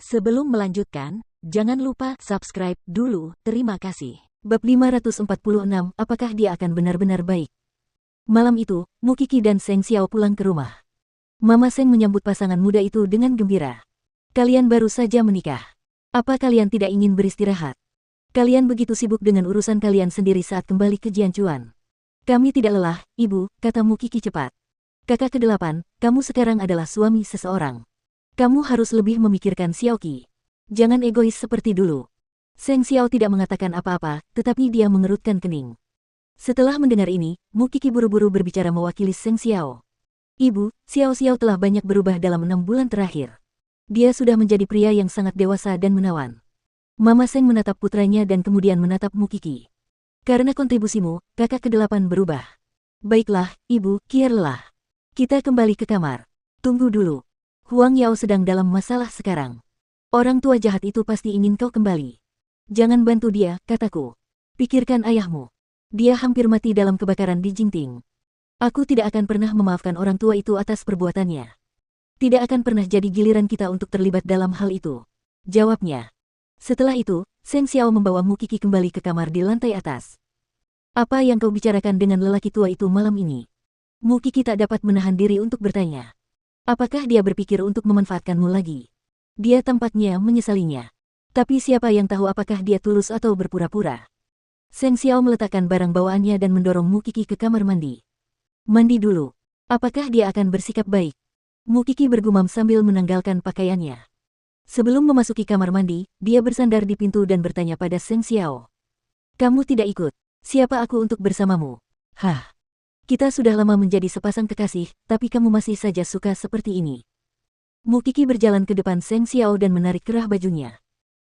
Sebelum melanjutkan, jangan lupa subscribe dulu, terima kasih. Bab 546, apakah dia akan benar-benar baik? Malam itu, Mukiki dan Seng Xiao pulang ke rumah. Mama Seng menyambut pasangan muda itu dengan gembira. Kalian baru saja menikah. Apa kalian tidak ingin beristirahat? Kalian begitu sibuk dengan urusan kalian sendiri saat kembali ke Jianchuan. Kami tidak lelah, ibu, kata Mukiki cepat. Kakak ke-8, kamu sekarang adalah suami seseorang. Kamu harus lebih memikirkan Xiaoqi. Jangan egois seperti dulu. Seng Xiao tidak mengatakan apa-apa, tetapi dia mengerutkan kening. Setelah mendengar ini, Mukiki buru-buru berbicara mewakili Seng Xiao. Ibu, Xiao Xiao telah banyak berubah dalam 6 bulan terakhir. Dia sudah menjadi pria yang sangat dewasa dan menawan. Mama Seng menatap putranya dan kemudian menatap Mukiki. Karena kontribusimu, kakak ke-8 berubah. Baiklah, ibu, kiar lelah. Kita kembali ke kamar. Tunggu dulu. Huang Yao sedang dalam masalah sekarang. Orang tua jahat itu pasti ingin kau kembali. Jangan bantu dia, kataku. Pikirkan ayahmu. Dia hampir mati dalam kebakaran di Jingting. Aku tidak akan pernah memaafkan orang tua itu atas perbuatannya. Tidak akan pernah jadi giliran kita untuk terlibat dalam hal itu. Jawabnya. Setelah itu, Seng Xiao membawa Mukiki kembali ke kamar di lantai atas. Apa yang kau bicarakan dengan lelaki tua itu malam ini? Mukiki tak dapat menahan diri untuk bertanya. Apakah dia berpikir untuk memanfaatkanmu lagi? Dia tampaknya menyesalinya. Tapi siapa yang tahu apakah dia tulus atau berpura-pura? Seng Xiao meletakkan barang bawaannya dan mendorong Mukiki ke kamar mandi. Mandi dulu. Apakah dia akan bersikap baik? Mukiki bergumam sambil menanggalkan pakaiannya. Sebelum memasuki kamar mandi, dia bersandar di pintu dan bertanya pada Seng Xiao. Kamu tidak ikut. Siapa aku untuk bersamamu? Hah? Kita sudah lama menjadi sepasang kekasih, tapi kamu masih saja suka seperti ini. Mukiki berjalan ke depan Seng Xiao dan menarik kerah bajunya.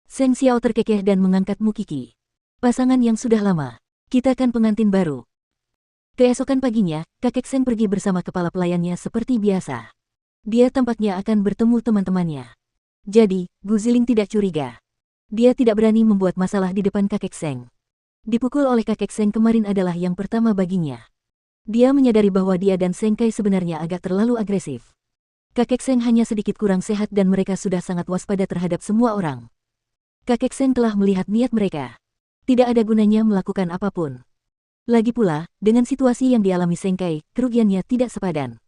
Seng Xiao terkekeh dan mengangkat Mukiki. Pasangan yang sudah lama. Kita kan pengantin baru. Keesokan paginya, kakek Seng pergi bersama kepala pelayannya seperti biasa. Dia tampaknya akan bertemu teman-temannya. Jadi, Gu Ziling tidak curiga. Dia tidak berani membuat masalah di depan kakek Seng. Dipukul oleh kakek Seng kemarin adalah yang pertama baginya. Dia menyadari bahwa dia dan Seng Kai sebenarnya agak terlalu agresif. Kakek Seng hanya sedikit kurang sehat dan mereka sudah sangat waspada terhadap semua orang. Kakek Seng telah melihat niat mereka. Tidak ada gunanya melakukan apapun. Lagi pula, dengan situasi yang dialami Seng Kai, kerugiannya tidak sepadan.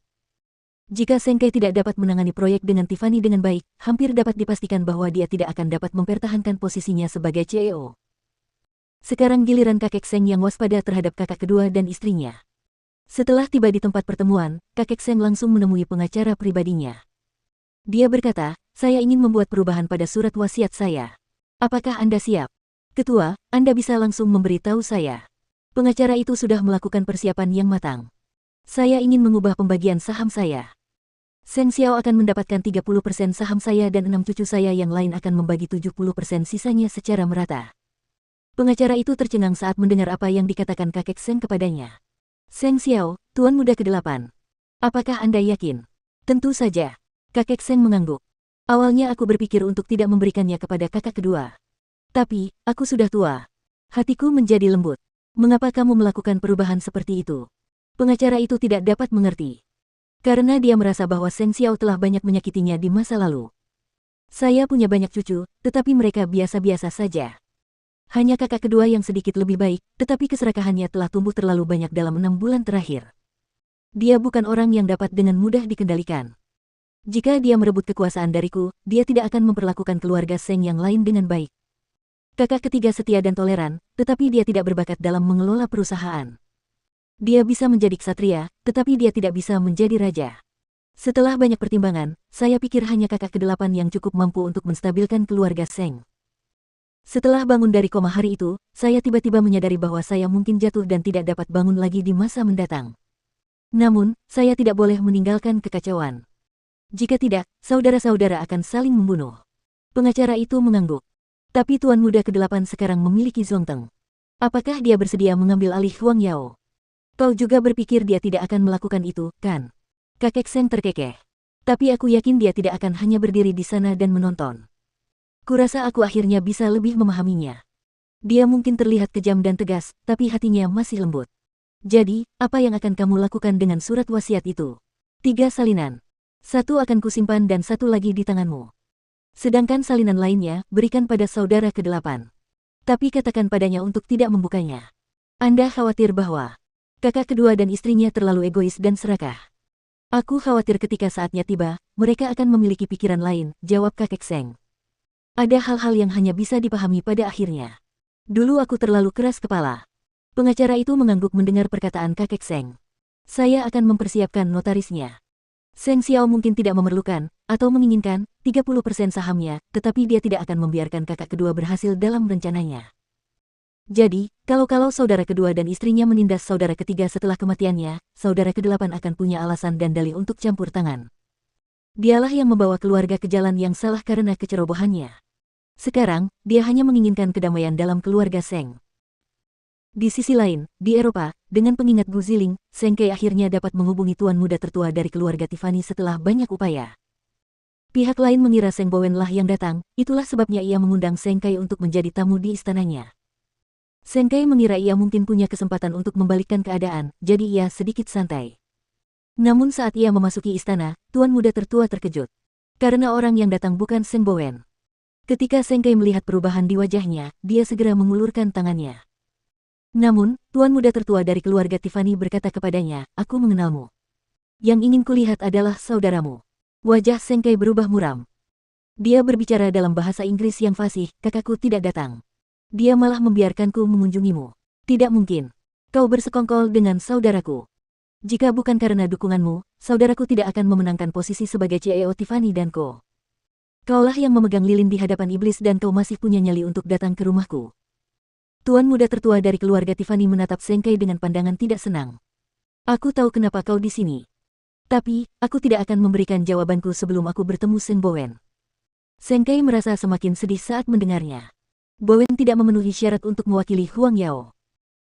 Jika Seng Kai tidak dapat menangani proyek dengan Tiffany dengan baik, hampir dapat dipastikan bahwa dia tidak akan dapat mempertahankan posisinya sebagai CEO. Sekarang giliran kakek Seng yang waspada terhadap kakak kedua dan istrinya. Setelah tiba di tempat pertemuan, kakek Seng langsung menemui pengacara pribadinya. Dia berkata, saya ingin membuat perubahan pada surat wasiat saya. Apakah Anda siap? Ketua, Anda bisa langsung memberitahu saya. Pengacara itu sudah melakukan persiapan yang matang. Saya ingin mengubah pembagian saham saya. Seng Xiao akan mendapatkan 30% saham saya dan 6 cucu saya yang lain akan membagi 70% sisanya secara merata. Pengacara itu tercengang saat mendengar apa yang dikatakan kakek Seng kepadanya. Seng Xiao, tuan muda ke-8. Apakah Anda yakin? Tentu saja. Kakek Seng mengangguk. Awalnya aku berpikir untuk tidak memberikannya kepada kakak kedua. Tapi, aku sudah tua. Hatiku menjadi lembut. Mengapa kamu melakukan perubahan seperti itu? Pengacara itu tidak dapat mengerti. Karena dia merasa bahwa Seng Xiao telah banyak menyakitinya di masa lalu. Saya punya banyak cucu, tetapi mereka biasa-biasa saja. Hanya kakak kedua yang sedikit lebih baik, tetapi keserakahannya telah tumbuh terlalu banyak dalam 6 bulan terakhir. Dia bukan orang yang dapat dengan mudah dikendalikan. Jika dia merebut kekuasaan dariku, dia tidak akan memperlakukan keluarga Seng yang lain dengan baik. Kakak ketiga setia dan toleran, tetapi dia tidak berbakat dalam mengelola perusahaan. Dia bisa menjadi ksatria, tetapi dia tidak bisa menjadi raja. Setelah banyak pertimbangan, saya pikir hanya kakak ke-8 yang cukup mampu untuk menstabilkan keluarga Seng. Setelah bangun dari koma hari itu, saya tiba-tiba menyadari bahwa saya mungkin jatuh dan tidak dapat bangun lagi di masa mendatang. Namun, saya tidak boleh meninggalkan kekacauan. Jika tidak, saudara-saudara akan saling membunuh. Pengacara itu mengangguk. Tapi tuan muda ke-8 sekarang memiliki Zongteng. Apakah dia bersedia mengambil alih Huang Yao? Kau juga berpikir dia tidak akan melakukan itu, kan? Kakek Seng terkekeh. Tapi aku yakin dia tidak akan hanya berdiri di sana dan menonton. Kurasa aku akhirnya bisa lebih memahaminya. Dia mungkin terlihat kejam dan tegas, tapi hatinya masih lembut. Jadi, apa yang akan kamu lakukan dengan surat wasiat itu? 3 salinan. 1 akan kusimpan dan 1 lagi di tanganmu. Sedangkan salinan lainnya, berikan pada saudara ke-8. Tapi katakan padanya untuk tidak membukanya. Anda khawatir bahwa kakak kedua dan istrinya terlalu egois dan serakah. Aku khawatir ketika saatnya tiba, mereka akan memiliki pikiran lain, jawab kakek Seng. Ada hal-hal yang hanya bisa dipahami pada akhirnya. Dulu aku terlalu keras kepala. Pengacara itu mengangguk mendengar perkataan kakek Seng. Saya akan mempersiapkan notarisnya. Seng Xiao mungkin tidak memerlukan, atau menginginkan, 30% sahamnya, tetapi dia tidak akan membiarkan kakak kedua berhasil dalam rencananya. Jadi, kalau saudara kedua dan istrinya menindas saudara ketiga setelah kematiannya, saudara ke-8 akan punya alasan dan dalih untuk campur tangan. Dialah yang membawa keluarga ke jalan yang salah karena kecerobohannya. Sekarang, dia hanya menginginkan kedamaian dalam keluarga Seng. Di sisi lain, di Eropa, dengan pengingat Gu Ziling, Seng Kei akhirnya dapat menghubungi tuan muda tertua dari keluarga Tiffany setelah banyak upaya. Pihak lain mengira Seng Bowen lah yang datang, itulah sebabnya ia mengundang Seng Kei untuk menjadi tamu di istananya. Seng Kei mengira ia mungkin punya kesempatan untuk membalikkan keadaan, jadi ia sedikit santai. Namun saat ia memasuki istana, tuan muda tertua terkejut. Karena orang yang datang bukan Seng Bowen. Ketika Seng Kei melihat perubahan di wajahnya, dia segera mengulurkan tangannya. Namun, tuan muda tertua dari keluarga Tiffany berkata kepadanya, aku mengenalmu. Yang ingin kulihat adalah saudaramu. Wajah Seng Kei berubah muram. Dia berbicara dalam bahasa Inggris yang fasih, kakakku tidak datang. Dia malah membiarkanku mengunjungimu. Tidak mungkin. Kau bersekongkol dengan saudaraku. Jika bukan karena dukunganmu, saudaraku tidak akan memenangkan posisi sebagai CEO Tiffany dan Co. Kaulah yang memegang lilin di hadapan iblis dan kau masih punya nyali untuk datang ke rumahku. Tuan muda tertua dari keluarga Tiffany menatap Seng Kei dengan pandangan tidak senang. Aku tahu kenapa kau di sini. Tapi, aku tidak akan memberikan jawabanku sebelum aku bertemu Seng Bowen. Seng Kei merasa semakin sedih saat mendengarnya. Bowen tidak memenuhi syarat untuk mewakili Huang Yao.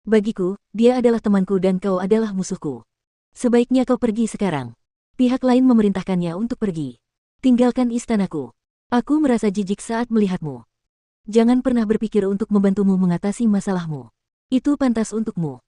Bagiku, dia adalah temanku dan kau adalah musuhku. Sebaiknya kau pergi sekarang. Pihak lain memerintahkannya untuk pergi. Tinggalkan istanaku. Aku merasa jijik saat melihatmu. Jangan pernah berpikir untuk membantumu mengatasi masalahmu. Itu pantas untukmu.